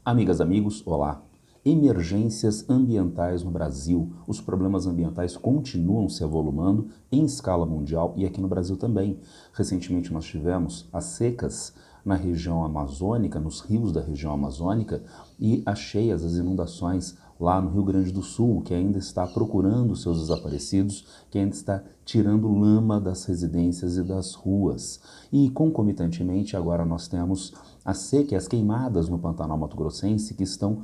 Amigas, amigos, olá! Emergências ambientais no Brasil. Os problemas ambientais continuam se avolumando em escala mundial e aqui no Brasil também. Recentemente nós tivemos as secas na região amazônica, nos rios da região amazônica, e as cheias, as inundações lá no Rio Grande do Sul, que ainda está procurando seus desaparecidos, que ainda está tirando lama das residências e das ruas. E concomitantemente agora nós temos a seca e as queimadas no Pantanal Mato Grossense, que estão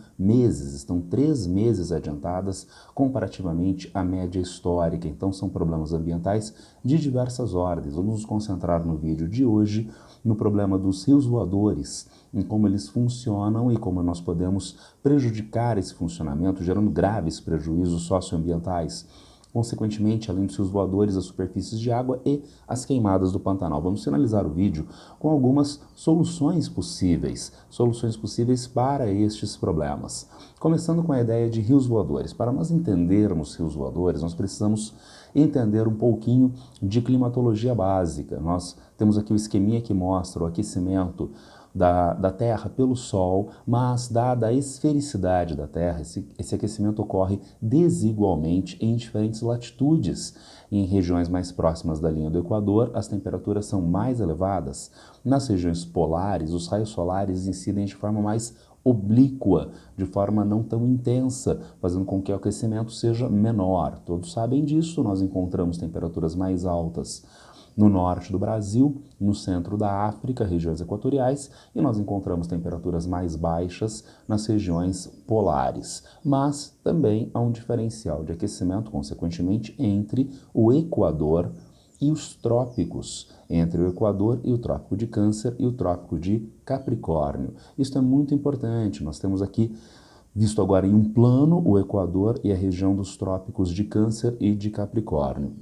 3 meses adiantadas comparativamente à média histórica. Então são problemas ambientais de diversas ordens. Vamos nos concentrar no vídeo de hoje no problema dos rios voadores, em como eles funcionam e como nós podemos prejudicar esse funcionamento, gerando graves prejuízos socioambientais. Consequentemente, além dos rios voadores, as superfícies de água e as queimadas do Pantanal. Vamos finalizar o vídeo com algumas soluções possíveis para estes problemas. Começando com a ideia de rios voadores. Para nós entendermos rios voadores, nós precisamos entender um pouquinho de climatologia básica. Nós temos aqui o esqueminha que mostra o aquecimento da Terra pelo Sol, mas dada a esfericidade da Terra, esse aquecimento ocorre desigualmente em diferentes latitudes. Em regiões mais próximas da linha do Equador, as temperaturas são mais elevadas. Nas regiões polares, os raios solares incidem de forma mais oblíqua, de forma não tão intensa, fazendo com que o aquecimento seja menor. Todos sabem disso, nós encontramos temperaturas mais altas no norte do Brasil, no centro da África, regiões equatoriais, e nós encontramos temperaturas mais baixas nas regiões polares. Mas também há um diferencial de aquecimento, consequentemente, entre o Equador e os trópicos, entre o Equador e o Trópico de Câncer e o Trópico de Capricórnio. Isso é muito importante, nós temos aqui visto agora em um plano o Equador e a região dos trópicos de Câncer e de Capricórnio.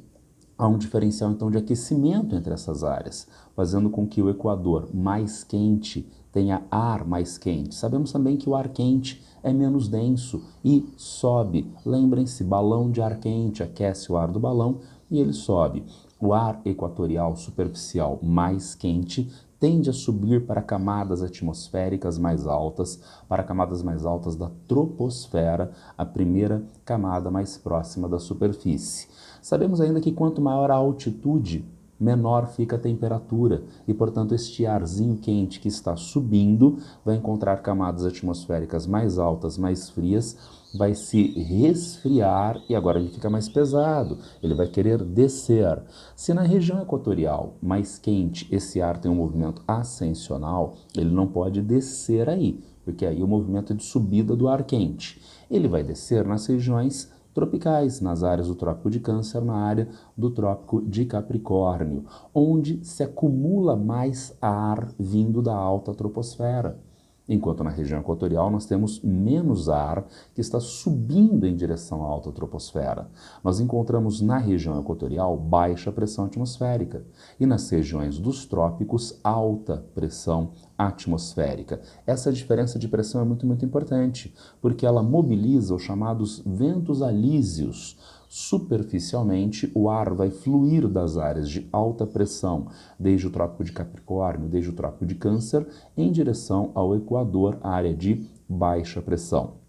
Há um diferencial, então, de aquecimento entre essas áreas, fazendo com que o Equador mais quente tenha ar mais quente. Sabemos também que o ar quente é menos denso e sobe. Lembrem-se, balão de ar quente aquece o ar do balão e ele sobe. O ar equatorial superficial mais quente tende a subir para camadas atmosféricas mais altas, para camadas mais altas da troposfera, a primeira camada mais próxima da superfície. Sabemos ainda que quanto maior a altitude, menor fica a temperatura e, portanto, este arzinho quente que está subindo vai encontrar camadas atmosféricas mais altas, mais frias, vai se resfriar e agora ele fica mais pesado, ele vai querer descer. Se na região equatorial mais quente esse ar tem um movimento ascensional, ele não pode descer aí, porque aí o movimento é de subida do ar quente. Ele vai descer nas regiões tropicais, nas áreas do Trópico de Câncer, na área do Trópico de Capricórnio, onde se acumula mais ar vindo da alta troposfera. Enquanto na região equatorial nós temos menos ar que está subindo em direção à alta troposfera. Nós encontramos na região equatorial baixa pressão atmosférica e nas regiões dos trópicos alta pressão atmosférica. Essa diferença de pressão é muito importante, porque ela mobiliza os chamados ventos alísios. Superficialmente, o ar vai fluir das áreas de alta pressão, desde o Trópico de Capricórnio, desde o Trópico de Câncer, em direção ao Equador, área de baixa pressão.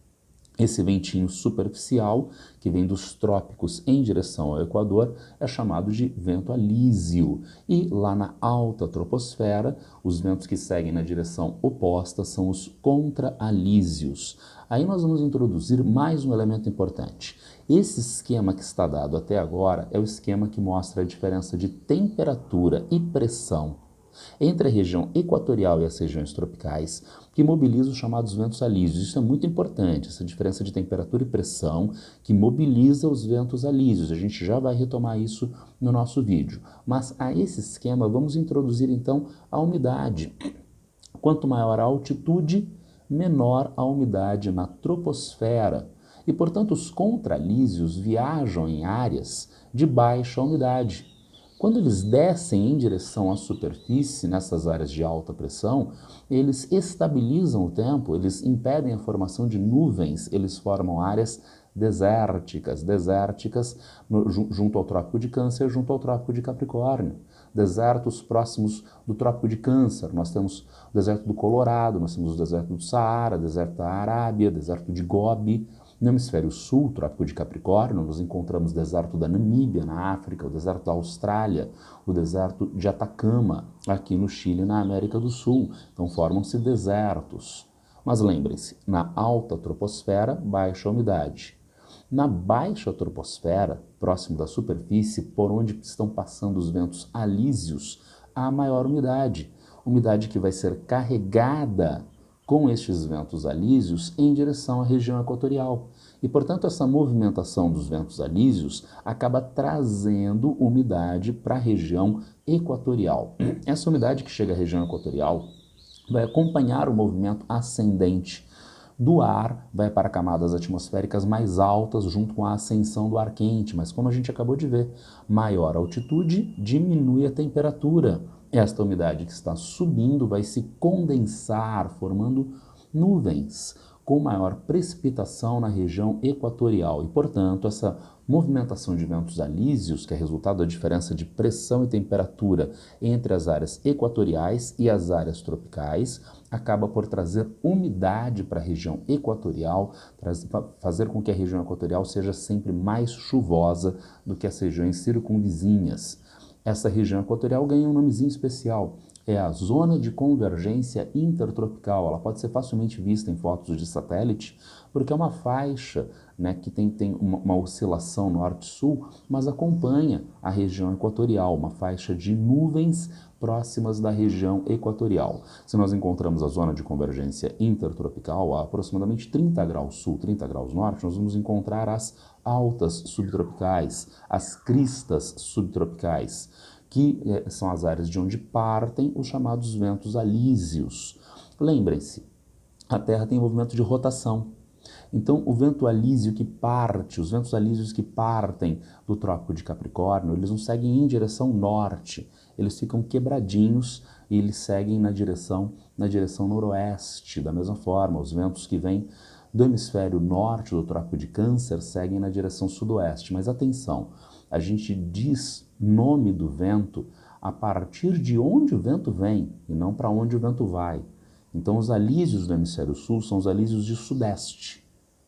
Esse ventinho superficial, que vem dos trópicos em direção ao Equador, é chamado de vento alísio. E lá na alta troposfera, os ventos que seguem na direção oposta são os contralísios. Aí nós vamos introduzir mais um elemento importante. Esse esquema que está dado até agora é o esquema que mostra a diferença de temperatura e pressão entre a região equatorial e as regiões tropicais, que mobiliza os chamados ventos alísios. Isso é muito importante, essa diferença de temperatura e pressão que mobiliza os ventos alísios. A gente já vai retomar isso no nosso vídeo. Mas a esse esquema vamos introduzir então a umidade. Quanto maior a altitude, menor a umidade na troposfera. E, portanto, os contralísios viajam em áreas de baixa umidade. Quando eles descem em direção à superfície, nessas áreas de alta pressão, eles estabilizam o tempo, eles impedem a formação de nuvens, eles formam áreas desérticas junto ao Trópico de Câncer, junto ao Trópico de Capricórnio. desertos próximos do Trópico de Câncer, nós temos o deserto do Colorado, nós temos o deserto do Saara, deserto da Arábia, deserto de Gobi. No hemisfério sul, Trópico de Capricórnio, nós encontramos o deserto da Namíbia, na África, o deserto da Austrália, o deserto de Atacama, aqui no Chile, na América do Sul. Então formam-se desertos. Mas lembrem-se, na alta troposfera, baixa umidade. Na baixa troposfera, próximo da superfície, por onde estão passando os ventos alísios, há maior umidade. Umidade que vai ser carregada com estes ventos alísios em direção à região equatorial. E, portanto, essa movimentação dos ventos alísios acaba trazendo umidade para a região equatorial. Essa umidade que chega à região equatorial vai acompanhar o movimento ascendente do ar, vai para camadas atmosféricas mais altas junto com a ascensão do ar quente, mas como a gente acabou de ver, maior altitude diminui a temperatura. Esta umidade que está subindo vai se condensar, formando nuvens com maior precipitação na região equatorial e, portanto, essa movimentação de ventos alísios, que é resultado da diferença de pressão e temperatura entre as áreas equatoriais e as áreas tropicais, acaba por trazer umidade para a região equatorial, fazer com que a região equatorial seja sempre mais chuvosa do que as regiões circunvizinhas. Essa região equatorial ganha um nomezinho especial, é a zona de convergência intertropical. Ela pode ser facilmente vista em fotos de satélite, porque é uma faixa, né, que tem uma oscilação norte-sul, mas acompanha a região equatorial, uma faixa de nuvens próximas da região equatorial. Se nós encontramos a zona de convergência intertropical a aproximadamente 30 graus sul, 30 graus norte, nós vamos encontrar as altas subtropicais, as cristas subtropicais, que são as áreas de onde partem os chamados ventos alísios. Lembrem-se, a Terra tem movimento de rotação. Então, o vento alísio que parte, os ventos alísios que partem do Trópico de Capricórnio, eles não seguem em direção norte, eles ficam quebradinhos e eles seguem na direção noroeste. Da mesma forma, os ventos que vêm do hemisfério norte do Trópico de Câncer seguem na direção sudoeste. Mas atenção, a gente diz nome do vento a partir de onde o vento vem e não para onde o vento vai. Então, os alísios do hemisfério sul são os alísios de sudeste,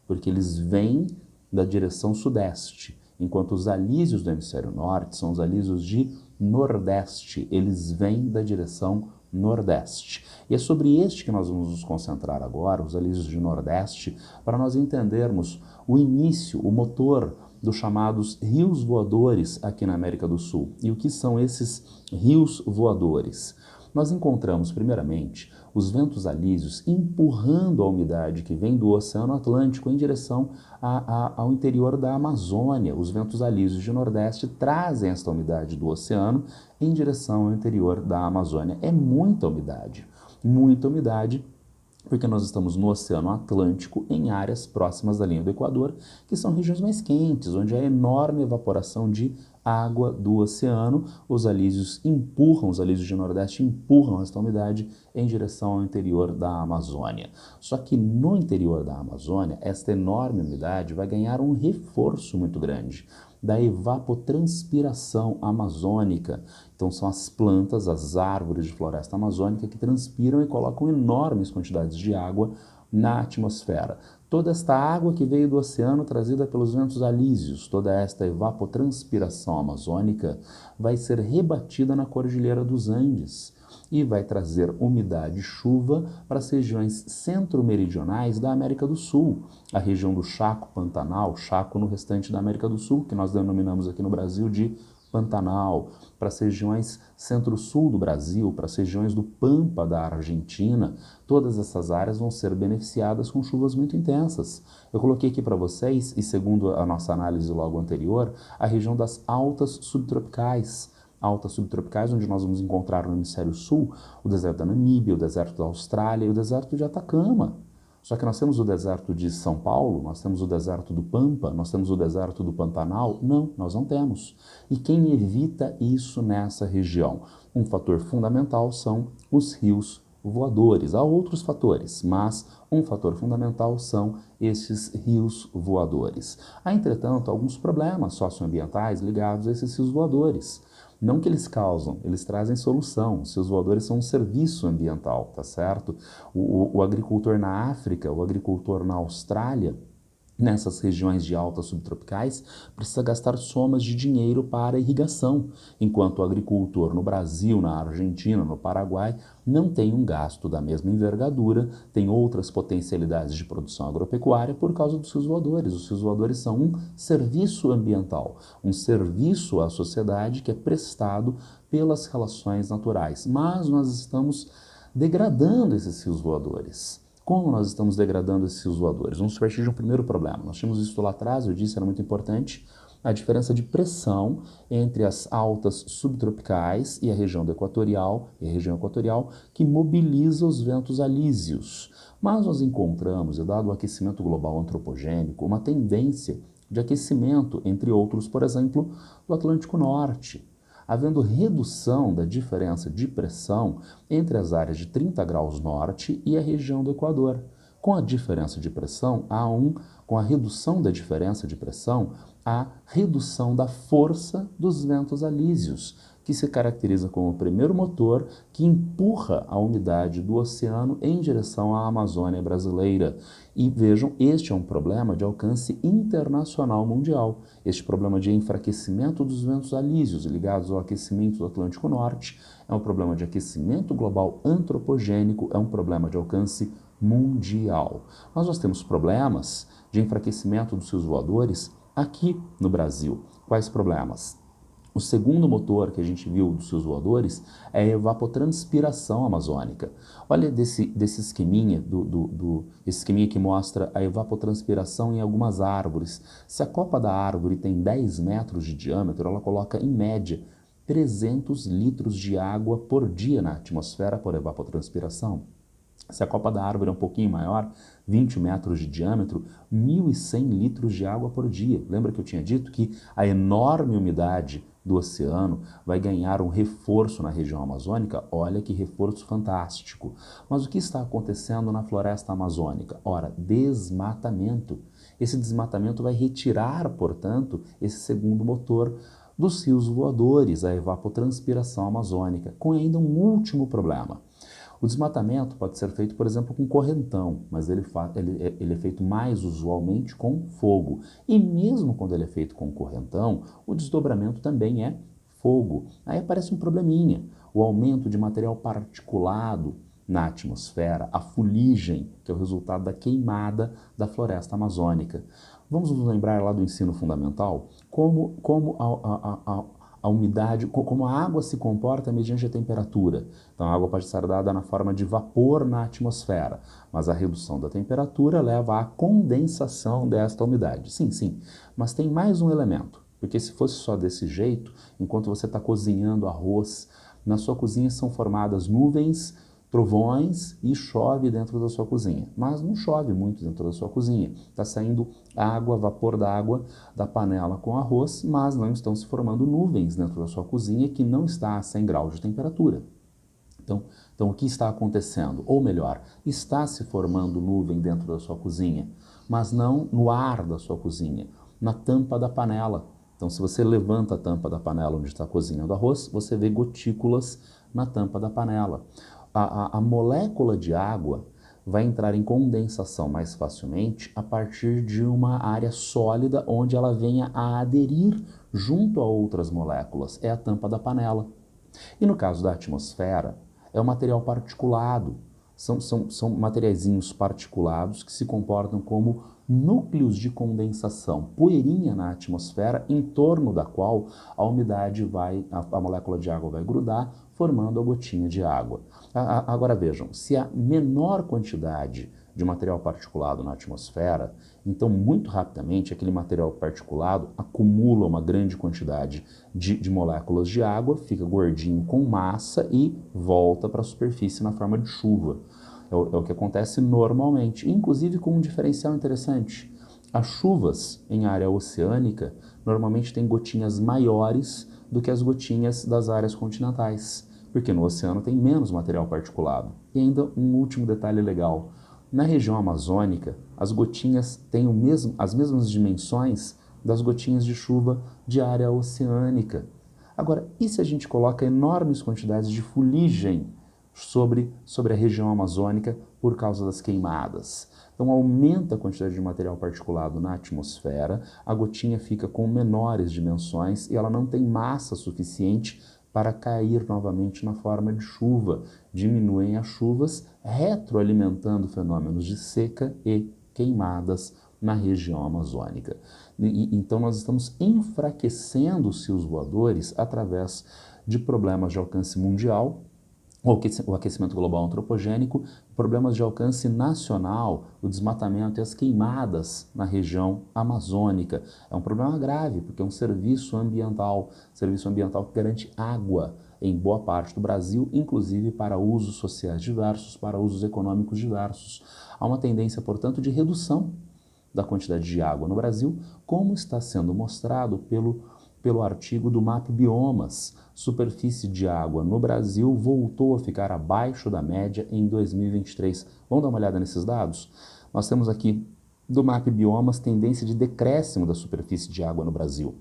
porque eles vêm da direção sudeste, enquanto os alísios do hemisfério norte são os alísios de nordeste, eles vêm da direção nordeste. E é sobre este que nós vamos nos concentrar agora, os alísios de nordeste, para nós entendermos o início, o motor dos chamados rios voadores aqui na América do Sul. E o que são esses rios voadores? Nós encontramos, primeiramente, os ventos alísios empurrando a umidade que vem do Oceano Atlântico em direção ao interior da Amazônia. Os ventos alísios de Nordeste trazem esta umidade do oceano em direção ao interior da Amazônia. É muita umidade, porque nós estamos no Oceano Atlântico, em áreas próximas da linha do Equador, que são regiões mais quentes, onde há enorme evaporação de água do oceano. Os alísios de Nordeste empurram esta umidade em direção ao interior da Amazônia. Só que no interior da Amazônia, esta enorme umidade vai ganhar um reforço muito grande da evapotranspiração amazônica. Então são as plantas, as árvores de floresta amazônica que transpiram e colocam enormes quantidades de água na atmosfera. Toda esta água que veio do oceano trazida pelos ventos alísios, toda esta evapotranspiração amazônica vai ser rebatida na Cordilheira dos Andes e vai trazer umidade e chuva para as regiões centro-meridionais da América do Sul, a região do Chaco Pantanal, Chaco no restante da América do Sul, que nós denominamos aqui no Brasil de Pantanal, para as regiões centro-sul do Brasil, para as regiões do Pampa da Argentina. Todas essas áreas vão ser beneficiadas com chuvas muito intensas. Eu coloquei aqui para vocês, e segundo a nossa análise logo anterior, a região das altas subtropicais, onde nós vamos encontrar no hemisfério sul o deserto da Namíbia, o deserto da Austrália e o deserto de Atacama. Só que nós temos o deserto de São Paulo, nós temos o deserto do Pampa, nós temos o deserto do Pantanal. Não, nós não temos. E quem evita isso nessa região? Um fator fundamental são os rios voadores. Há outros fatores, mas um fator fundamental são esses rios voadores. Há, entretanto, alguns problemas socioambientais ligados a esses rios voadores. Não que eles causam, eles trazem solução. Os seus voadores são um serviço ambiental, tá certo? O agricultor na África, o agricultor na Austrália, nessas regiões de altas subtropicais, precisa gastar somas de dinheiro para irrigação, enquanto o agricultor no Brasil, na Argentina, no Paraguai, não tem um gasto da mesma envergadura, tem outras potencialidades de produção agropecuária por causa dos seus voadores. Os seus voadores são um serviço ambiental, um serviço à sociedade que é prestado pelas relações naturais. Mas nós estamos degradando esses rios voadores. Como nós estamos degradando esses rios voadores? Vamos partir de um primeiro problema. Nós tínhamos isso lá atrás, eu disse, era muito importante, a diferença de pressão entre as altas subtropicais e a região equatorial, que mobiliza os ventos alísios. Mas nós encontramos, dado o aquecimento global antropogênico, uma tendência de aquecimento, entre outros, por exemplo, do Atlântico Norte, havendo redução da diferença de pressão entre as áreas de 30 graus norte e a região do Equador. Com a diferença de pressão, com a redução da diferença de pressão, há redução da força dos ventos alísios, que se caracteriza como o primeiro motor que empurra a umidade do oceano em direção à Amazônia brasileira. E vejam, este é um problema de alcance internacional mundial. Este problema de enfraquecimento dos ventos alísios ligados ao aquecimento do Atlântico Norte é um problema de aquecimento global antropogênico, é um problema de alcance mundial. Mas nós temos problemas de enfraquecimento dos seus voadores aqui no Brasil. Quais problemas? O segundo motor que a gente viu dos seus voadores é a evapotranspiração amazônica. Olha desse esqueminha, esse esqueminha que mostra a evapotranspiração em algumas árvores. Se a copa da árvore tem 10 metros de diâmetro, ela coloca, em média, 300 litros de água por dia na atmosfera por evapotranspiração. Se a copa da árvore é um pouquinho maior, 20 metros de diâmetro, 1.100 litros de água por dia. Lembra que eu tinha dito que a enorme umidade do oceano vai ganhar um reforço na região amazônica? Olha que reforço fantástico. Mas o que está acontecendo na floresta amazônica? Ora, desmatamento. Esse desmatamento vai retirar, portanto, esse segundo motor dos rios voadores, a evapotranspiração amazônica, com ainda um último problema. O desmatamento pode ser feito, por exemplo, com correntão, mas ele é feito mais usualmente com fogo. E mesmo quando ele é feito com correntão, o desdobramento também é fogo. Aí aparece um probleminha, o aumento de material particulado na atmosfera, a fuligem, que é o resultado da queimada da floresta amazônica. Vamos nos lembrar lá do ensino fundamental como a umidade, como a água se comporta mediante a temperatura. Então a água pode ser dada na forma de vapor na atmosfera, mas a redução da temperatura leva à condensação desta umidade. Sim, sim, mas tem mais um elemento, porque se fosse só desse jeito, enquanto você está cozinhando arroz, na sua cozinha são formadas nuvens, trovões e chove dentro da sua cozinha. Mas não chove muito dentro da sua cozinha. Está saindo água, vapor da água da panela com arroz, mas não estão se formando nuvens dentro da sua cozinha que não está a 100 graus de temperatura. Então, o que está acontecendo? Ou melhor, está se formando nuvem dentro da sua cozinha, mas não no ar da sua cozinha, na tampa da panela. Então, se você levanta a tampa da panela onde está cozinhando arroz, você vê gotículas na tampa da panela. A molécula de água vai entrar em condensação mais facilmente a partir de uma área sólida onde ela venha a aderir junto a outras moléculas. É a tampa da panela. E no caso da atmosfera, é um material particulado. São materiaizinhos particulados que se comportam como núcleos de condensação, poeirinha na atmosfera, em torno da qual a umidade a molécula de água vai grudar, formando a gotinha de água. Agora vejam, se há menor quantidade de material particulado na atmosfera, então muito rapidamente aquele material particulado acumula uma grande quantidade de moléculas de água, fica gordinho com massa e volta para a superfície na forma de chuva. É o que acontece normalmente, inclusive com um diferencial interessante. As chuvas em área oceânica normalmente têm gotinhas maiores do que as gotinhas das áreas continentais, porque no oceano tem menos material particulado. E ainda um último detalhe legal. Na região amazônica, as gotinhas têm as mesmas dimensões das gotinhas de chuva de área oceânica. Agora, e se a gente coloca enormes quantidades de fuligem sobre a região amazônica por causa das queimadas? Então aumenta a quantidade de material particulado na atmosfera, a gotinha fica com menores dimensões e ela não tem massa suficiente para cair novamente na forma de chuva. Diminuem as chuvas, retroalimentando fenômenos de seca e queimadas na região amazônica. Então nós estamos enfraquecendo os rios voadores através de problemas de alcance mundial, o aquecimento global antropogênico, problemas de alcance nacional, o desmatamento e as queimadas na região amazônica. É um problema grave, porque é um serviço ambiental que garante água em boa parte do Brasil, inclusive para usos sociais diversos, para usos econômicos diversos. Há uma tendência, portanto, de redução da quantidade de água no Brasil, como está sendo mostrado pelo artigo do MAP Biomas. Superfície de água no Brasil voltou a ficar abaixo da média em 2023. Vamos dar uma olhada nesses dados? Nós temos aqui do MAP Biomas tendência de decréscimo da superfície de água no Brasil.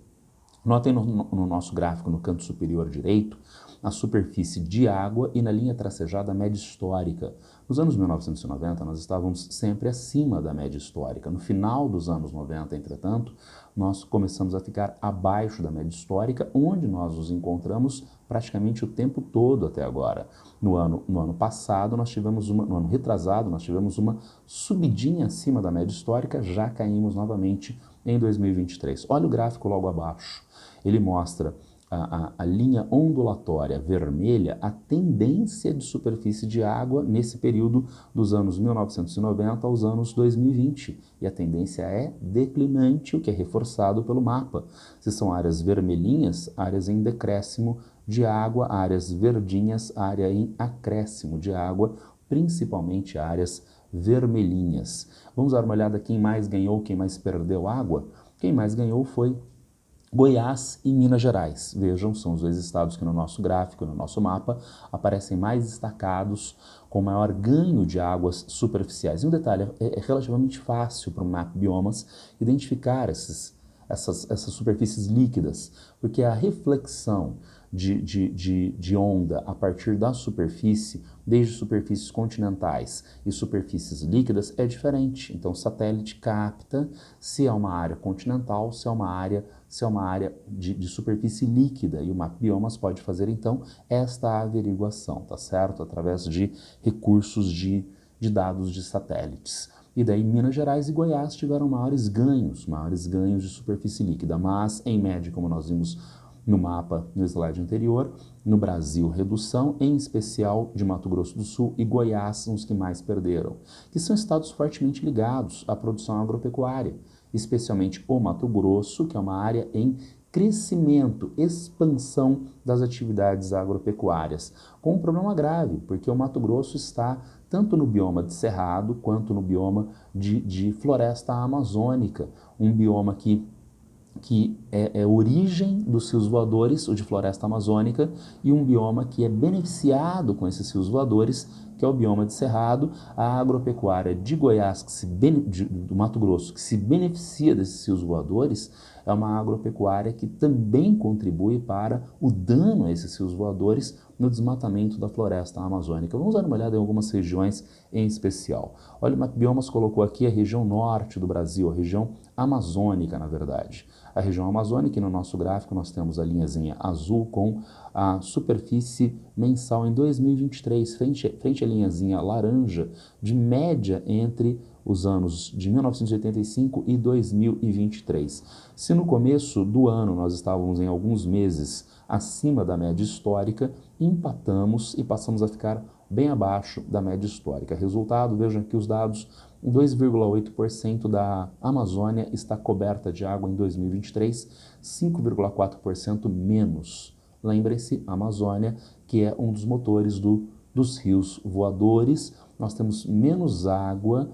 Notem no nosso gráfico, no canto superior direito, a superfície de água e na linha tracejada a média histórica. Nos anos 1990, nós estávamos sempre acima da média histórica. No final dos anos 90, entretanto, nós começamos a ficar abaixo da média histórica, onde nós nos encontramos praticamente o tempo todo até agora. No ano passado, no ano retrasado, nós tivemos uma subidinha acima da média histórica, já caímos novamente em 2023. Olha o gráfico logo abaixo. Ele mostra a linha ondulatória vermelha, a tendência de superfície de água nesse período dos anos 1990 aos anos 2020. E a tendência é declinante, o que é reforçado pelo mapa. Se são áreas vermelhinhas, áreas em decréscimo de água, áreas verdinhas, área em acréscimo de água, principalmente áreas vermelhinhas. Vamos dar uma olhada quem mais ganhou, quem mais perdeu água? Quem mais ganhou foi Goiás e Minas Gerais. Vejam, são os dois estados que no nosso gráfico, no nosso mapa, aparecem mais destacados, com maior ganho de águas superficiais. E um detalhe, é relativamente fácil para o MAP Biomas identificar essas superfícies líquidas, porque a reflexão de onda a partir da superfície, desde superfícies continentais e superfícies líquidas, é diferente. Então o satélite capta se é uma área continental, se é uma área de superfície líquida, e o MAP Biomas pode fazer então esta averiguação, tá certo? Através de recursos de dados de satélites. E daí Minas Gerais e Goiás tiveram maiores ganhos de superfície líquida, mas em média, como nós vimos no mapa no slide anterior, no Brasil redução, em especial de Mato Grosso do Sul e Goiás são os que mais perderam, que são estados fortemente ligados à produção agropecuária, especialmente o Mato Grosso, que é uma área em crescimento, expansão das atividades agropecuárias, com um problema grave, porque o Mato Grosso está tanto no bioma de cerrado quanto no bioma de floresta amazônica, um bioma que é origem dos rios voadores, o de floresta amazônica, e um bioma que é beneficiado com esses rios voadores, que é o bioma de cerrado. A agropecuária de Goiás, do Mato Grosso, que se beneficia desses rios voadores, é uma agropecuária que também contribui para o dano a esses rios voadores no desmatamento da floresta amazônica. Vamos dar uma olhada em algumas regiões em especial. Olha, o MapBiomas colocou aqui a região norte do Brasil, a região amazônica, na verdade. A região amazônica, e no nosso gráfico nós temos a linhazinha azul com a superfície mensal em 2023, frente à linhazinha laranja, de média entre os anos de 1985 e 2023. Se no começo do ano nós estávamos em alguns meses acima da média histórica, empatamos e passamos a ficar bem abaixo da média histórica. Resultado, vejam aqui os dados, 2,8% da Amazônia está coberta de água em 2023, 5,4% menos. Lembre-se, a Amazônia, que é um dos motores dos rios voadores, nós temos menos água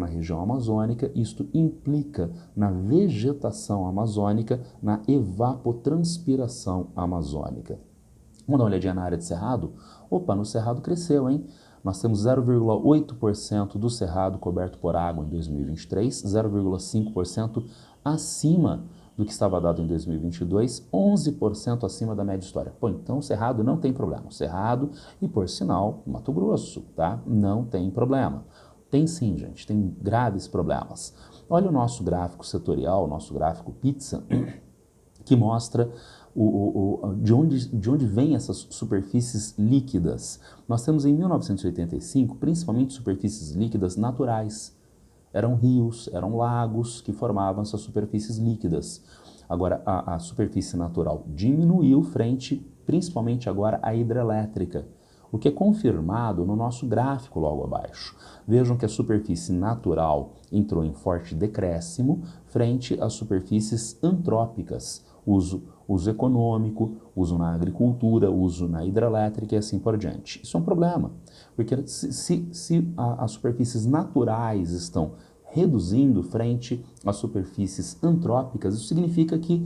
na região amazônica, isto implica na vegetação amazônica, na evapotranspiração amazônica. Vamos dar uma olhadinha na área de cerrado? Opa, no cerrado cresceu, hein? Nós temos 0,8% do cerrado coberto por água em 2023, 0,5% acima do que estava dado em 2022, 11% acima da média histórica. Pô, então o Cerrado não tem problema. O Cerrado e, por sinal, Mato Grosso, tá? Não tem problema. Tem sim, gente, tem graves problemas. Olha o nosso gráfico setorial, o nosso gráfico pizza, que mostra de onde vêm essas superfícies líquidas. Nós temos em 1985, principalmente superfícies líquidas naturais. Eram rios, eram lagos que formavam essas superfícies líquidas. Agora, a superfície natural diminuiu frente, principalmente agora, à hidrelétrica, o que é confirmado no nosso gráfico logo abaixo. Vejam que a superfície natural entrou em forte decréscimo frente às superfícies antrópicas, uso econômico, uso na agricultura, uso na hidrelétrica e assim por diante. Isso é um problema, porque se as superfícies naturais estão reduzindo frente às superfícies antrópicas, isso significa que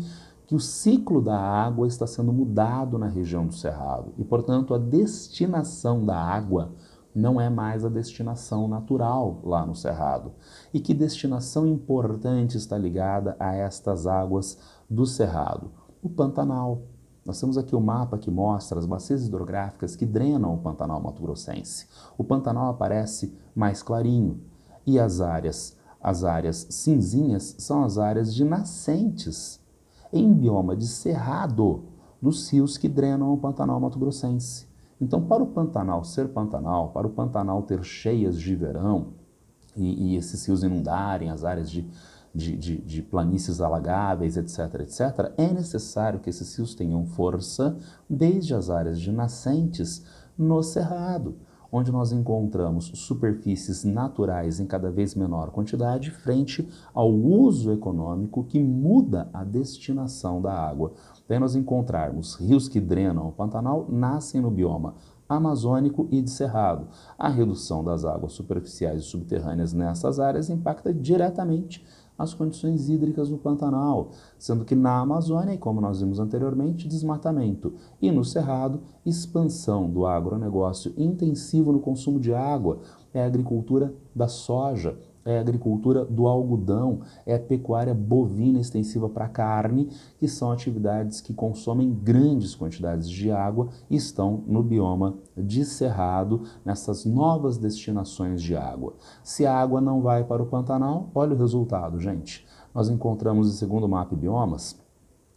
o ciclo da água está sendo mudado na região do Cerrado e, portanto, a destinação da água não é mais a destinação natural lá no Cerrado. E que destinação importante está ligada a estas águas do Cerrado? O Pantanal. Nós temos aqui o mapa que mostra as bacias hidrográficas que drenam o Pantanal mato-grossense. O Pantanal aparece mais clarinho e as áreas cinzinhas são as áreas de nascentes em bioma de cerrado dos rios que drenam o Pantanal mato-grossense. Então, para o Pantanal ser Pantanal, para o Pantanal ter cheias de verão e esses rios inundarem as áreas de planícies alagáveis, etc., etc., é necessário que esses rios tenham força desde as áreas de nascentes no cerrado, onde nós encontramos superfícies naturais em cada vez menor quantidade frente ao uso econômico que muda a destinação da água. Daí nós encontrarmos rios que drenam o Pantanal nascem no bioma amazônico e de cerrado. A redução das águas superficiais e subterrâneas nessas áreas impacta diretamente as condições hídricas do Pantanal, sendo que na Amazônia, como nós vimos anteriormente, desmatamento, e no Cerrado, expansão do agronegócio intensivo no consumo de água, é a agricultura da soja, é a agricultura do algodão, é a pecuária bovina extensiva para carne, que são atividades que consomem grandes quantidades de água e estão no bioma de cerrado, nessas novas destinações de água. Se a água não vai para o Pantanal, olha o resultado, gente. Nós encontramos, segundo o MAP Biomas,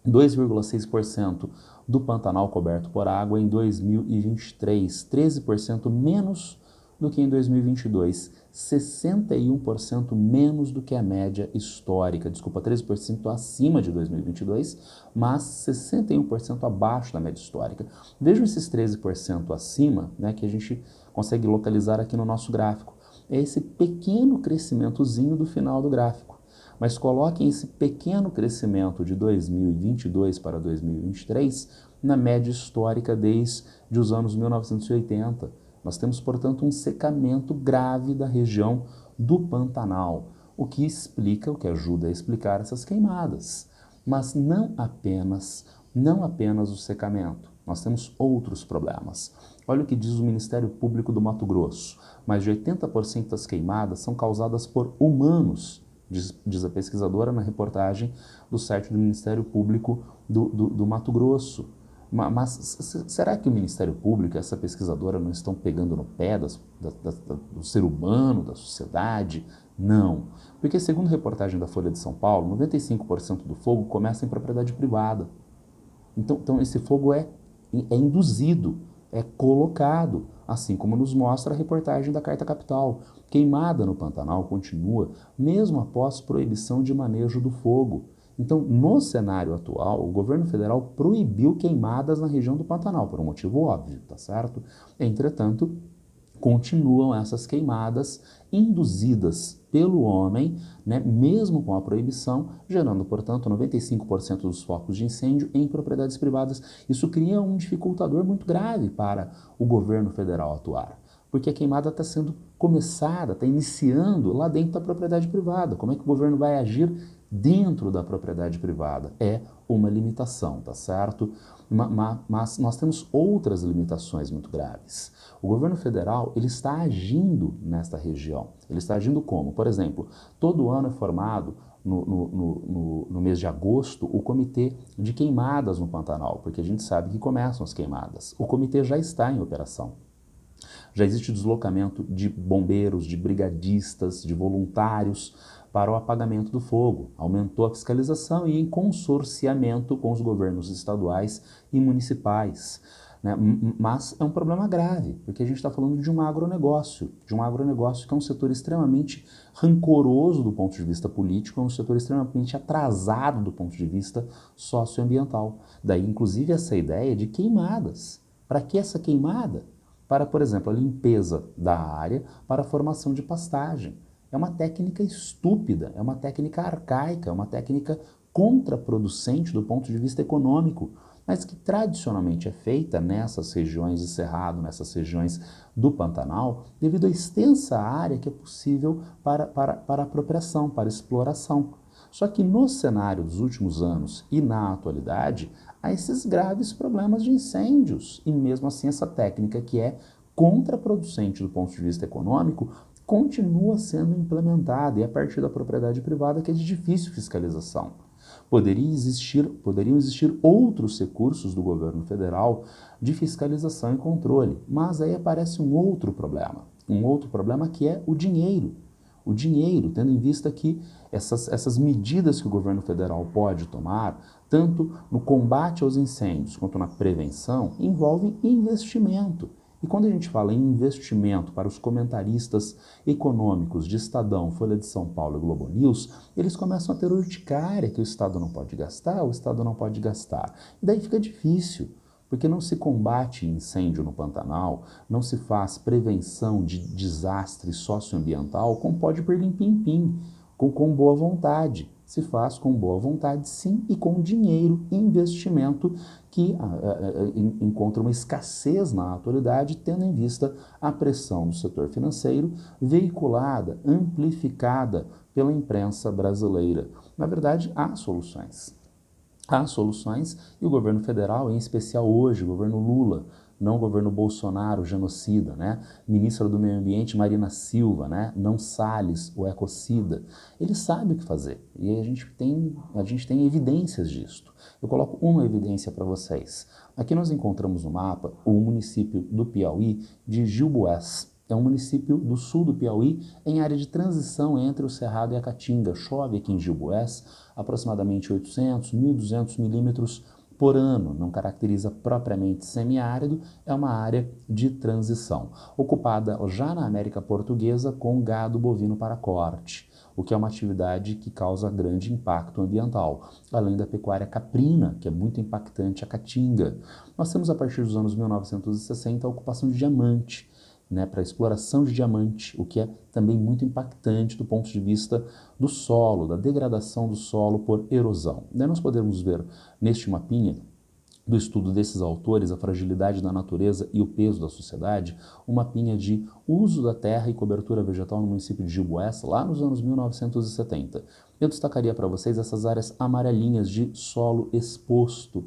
2,6% do Pantanal coberto por água em 2023, 13% menos do que em 2022, 61% menos do que a média histórica, 13% acima de 2022, mas 61% abaixo da média histórica. Vejam esses 13% acima, né, que a gente consegue localizar aqui no nosso gráfico. É esse pequeno crescimentozinho do final do gráfico. Mas coloquem esse pequeno crescimento de 2022 para 2023 na média histórica desde os anos 1980. Nós temos, portanto, um secamento grave da região do Pantanal, o que explica, o que ajuda a explicar essas queimadas. Mas não apenas o secamento. Nós temos outros problemas. Olha o que diz o Ministério Público do Mato Grosso. Mais de 80% das queimadas são causadas por humanos, diz a pesquisadora na reportagem do site do Ministério Público do Mato Grosso. Mas será que o Ministério Público e essa pesquisadora não estão pegando no pé do ser humano, da sociedade? Não. Porque, segundo a reportagem da Folha de São Paulo, 95% do fogo começa em propriedade privada. Então esse fogo é induzido, é colocado, assim como nos mostra a reportagem da Carta Capital. Queimada no Pantanal continua, mesmo após proibição de manejo do fogo. Então, no cenário atual, o governo federal proibiu queimadas na região do Pantanal, por um motivo óbvio, tá certo? Entretanto, continuam essas queimadas induzidas pelo homem, né, mesmo com a proibição, gerando, portanto, 95% dos focos de incêndio em propriedades privadas. Isso cria um dificultador muito grave para o governo federal atuar, porque a queimada está sendo começada, está iniciando lá dentro da propriedade privada. Como é que o governo vai agir dentro da propriedade privada. É uma limitação, tá certo? Mas nós temos outras limitações muito graves. O governo federal, ele está agindo nesta região. Ele está agindo como? Por exemplo, todo ano é formado no mês de agosto, o Comitê de Queimadas no Pantanal, porque a gente sabe que começam as queimadas. O comitê já está em operação. Já existe deslocamento de bombeiros, de brigadistas, de voluntários para o apagamento do fogo. Aumentou a fiscalização e em consorciamento com os governos estaduais e municipais. Né? Mas é um problema grave, porque a gente está falando de um agronegócio que é um setor extremamente rancoroso do ponto de vista político, é um setor extremamente atrasado do ponto de vista socioambiental. Daí, inclusive, essa ideia de queimadas. Para que essa queimada? Para, por exemplo, a limpeza da área para a formação de pastagem. É uma técnica estúpida, é uma técnica arcaica, é uma técnica contraproducente do ponto de vista econômico, mas que tradicionalmente é feita nessas regiões de Cerrado, nessas regiões do Pantanal, devido à extensa área que é possível para apropriação, para exploração. Só que no cenário dos últimos anos e na atualidade, há esses graves problemas de incêndios. E mesmo assim essa técnica que é contraproducente do ponto de vista econômico continua sendo implementada e é a partir da propriedade privada que é de difícil fiscalização. Poderiam existir outros recursos do governo federal de fiscalização e controle, mas aí aparece um outro problema que é o dinheiro. O dinheiro, tendo em vista que essas medidas que o governo federal pode tomar, tanto no combate aos incêndios quanto na prevenção, envolvem investimento. E quando a gente fala em investimento para os comentaristas econômicos de Estadão, Folha de São Paulo e Globo News, eles começam a ter urticária que o Estado não pode gastar, o Estado não pode gastar. E daí fica difícil, porque não se combate incêndio no Pantanal, não se faz prevenção de desastre socioambiental com pode pirlim-pim-pim, com boa vontade. Se faz com boa vontade, sim, e com dinheiro e investimento que encontra uma escassez na atualidade, tendo em vista a pressão do setor financeiro veiculada, amplificada pela imprensa brasileira. Na verdade, há soluções. Há soluções e o governo federal, em especial hoje, o governo Lula, não o governo Bolsonaro, genocida, né? Ministra do Meio Ambiente, Marina Silva, né? Não Salles, o ecocida. Ele sabe o que fazer e a gente tem evidências disto. Eu coloco uma evidência para vocês. Aqui nós encontramos no mapa o município do Piauí de Gilboés. É um município do sul do Piauí, em área de transição entre o Cerrado e a Caatinga. Chove aqui em Gilboés aproximadamente 800, 1.200 milímetros por ano. Não caracteriza propriamente semiárido, é uma área de transição, ocupada já na América Portuguesa com gado bovino para corte, o que é uma atividade que causa grande impacto ambiental, além da pecuária caprina, que é muito impactante a Caatinga. Nós temos, a partir dos anos 1960, a ocupação de diamante, né, para exploração de diamante, o que é também muito impactante do ponto de vista do solo, da degradação do solo por erosão. Daí nós podemos ver neste mapinha do estudo desses autores, a fragilidade da natureza e o peso da sociedade, um mapinha de uso da terra e cobertura vegetal no município de Gilboés, lá nos anos 1970. Eu destacaria para vocês essas áreas amarelinhas de solo exposto,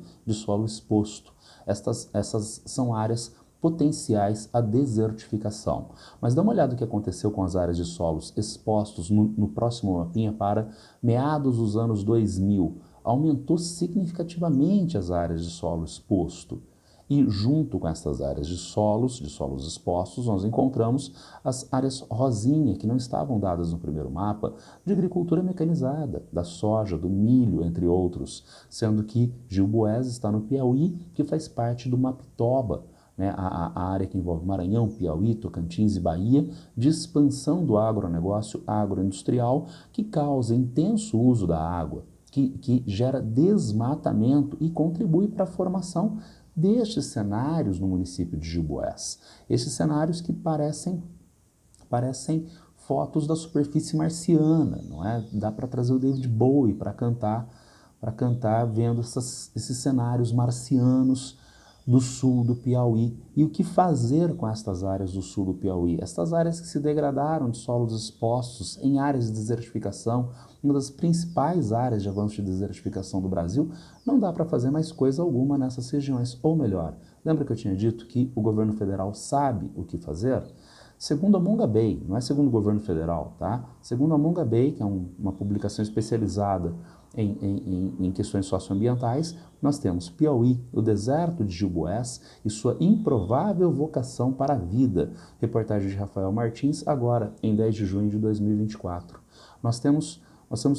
Essas são áreas potenciais à desertificação. Mas dá uma olhada no que aconteceu com as áreas de solos expostos no próximo mapinha para meados dos anos 2000. Aumentou significativamente as áreas de solo exposto. E junto com essas áreas de solos expostos, nós encontramos as áreas rosinha, que não estavam dadas no primeiro mapa, de agricultura mecanizada, da soja, do milho, entre outros, sendo que Gilboés está no Piauí, que faz parte do Mapitoba, né, a área que envolve Maranhão, Piauí, Tocantins e Bahia, de expansão do agronegócio agroindustrial que causa intenso uso da água, que gera desmatamento e contribui para a formação destes cenários no município de Gilboés. Esses cenários que parecem fotos da superfície marciana, não é? Dá para trazer o David Bowie para cantar vendo esses cenários marcianos do sul do Piauí. E o que fazer com estas áreas do sul do Piauí? Estas áreas que se degradaram de solos expostos em áreas de desertificação, uma das principais áreas de avanço de desertificação do Brasil, não dá para fazer mais coisa alguma nessas regiões. Ou melhor, lembra que eu tinha dito que o governo federal sabe o que fazer? Segundo a Mongabay, não é segundo o governo federal, tá? Segundo a Mongabay, que é uma publicação especializada em questões socioambientais, nós temos Piauí, o deserto de Gilboés e sua improvável vocação para a vida. Reportagem de Rafael Martins, agora em 10 de junho de 2024. Nós temos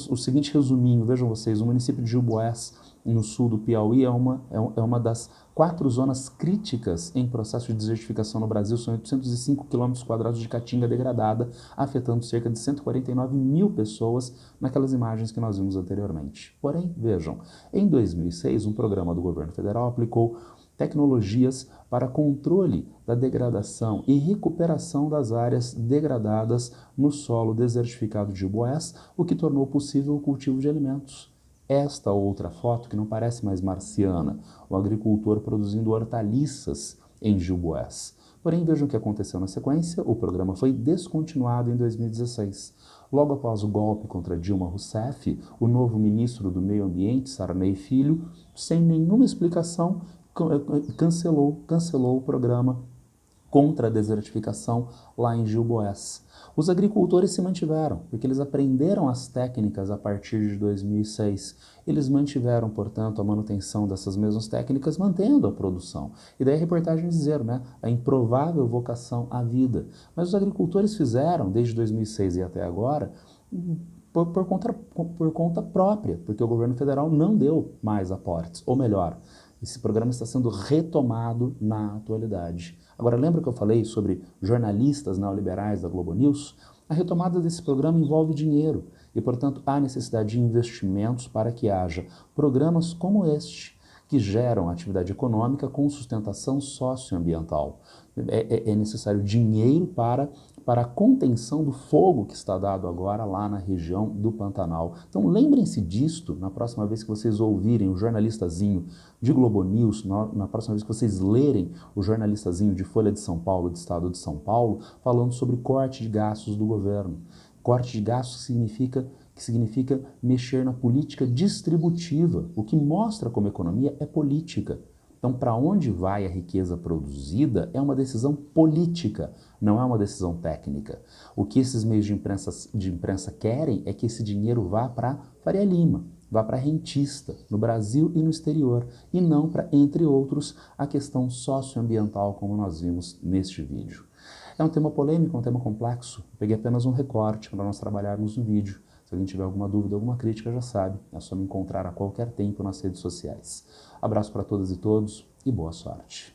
o seguinte resuminho, vejam vocês, o município de Gilboés, no sul do Piauí, é uma das 4 zonas críticas em processo de desertificação no Brasil. São 805 km² de caatinga degradada, afetando cerca de 149 mil pessoas naquelas imagens que nós vimos anteriormente. Porém, vejam, em 2006, um programa do governo federal aplicou tecnologias para controle da degradação e recuperação das áreas degradadas no solo desertificado de Gilboés, o que tornou possível o cultivo de alimentos. Esta outra foto, que não parece mais marciana, o agricultor produzindo hortaliças em Gilboés. Porém, vejam o que aconteceu na sequência, o programa foi descontinuado em 2016. Logo após o golpe contra Dilma Rousseff, o novo ministro do Meio Ambiente, Sarney Filho, sem nenhuma explicação, cancelou o programa contra a desertificação lá em Gilboés. Os agricultores se mantiveram, porque eles aprenderam as técnicas a partir de 2006. Eles mantiveram, portanto, a manutenção dessas mesmas técnicas, mantendo a produção. E daí a reportagem dizer, a improvável vocação à vida. Mas os agricultores fizeram, desde 2006 e até agora, por conta própria, porque o governo federal não deu mais aportes. Ou melhor, esse programa está sendo retomado na atualidade. Agora, lembra que eu falei sobre jornalistas neoliberais da Globo News? A retomada desse programa envolve dinheiro e, portanto, há necessidade de investimentos para que haja programas como este, que geram atividade econômica com sustentação socioambiental. É necessário dinheiro para a contenção do fogo que está dado agora lá na região do Pantanal. Então lembrem-se disto na próxima vez que vocês ouvirem o jornalistazinho de Globo News, na próxima vez que vocês lerem o jornalistazinho de Folha de São Paulo, do Estado de São Paulo, falando sobre corte de gastos do governo. Corte de gastos significa mexer na política distributiva. O que mostra como economia é política. Então, para onde vai a riqueza produzida é uma decisão política, não é uma decisão técnica. O que esses meios de imprensa querem é que esse dinheiro vá para Faria Lima, vá para rentista, no Brasil e no exterior, e não para, entre outros, a questão socioambiental, como nós vimos neste vídeo. É um tema polêmico, um tema complexo. Eu peguei apenas um recorte para nós trabalharmos no vídeo. Se alguém tiver alguma dúvida, alguma crítica, já sabe, é só me encontrar a qualquer tempo nas redes sociais. Abraço para todas e todos e boa sorte.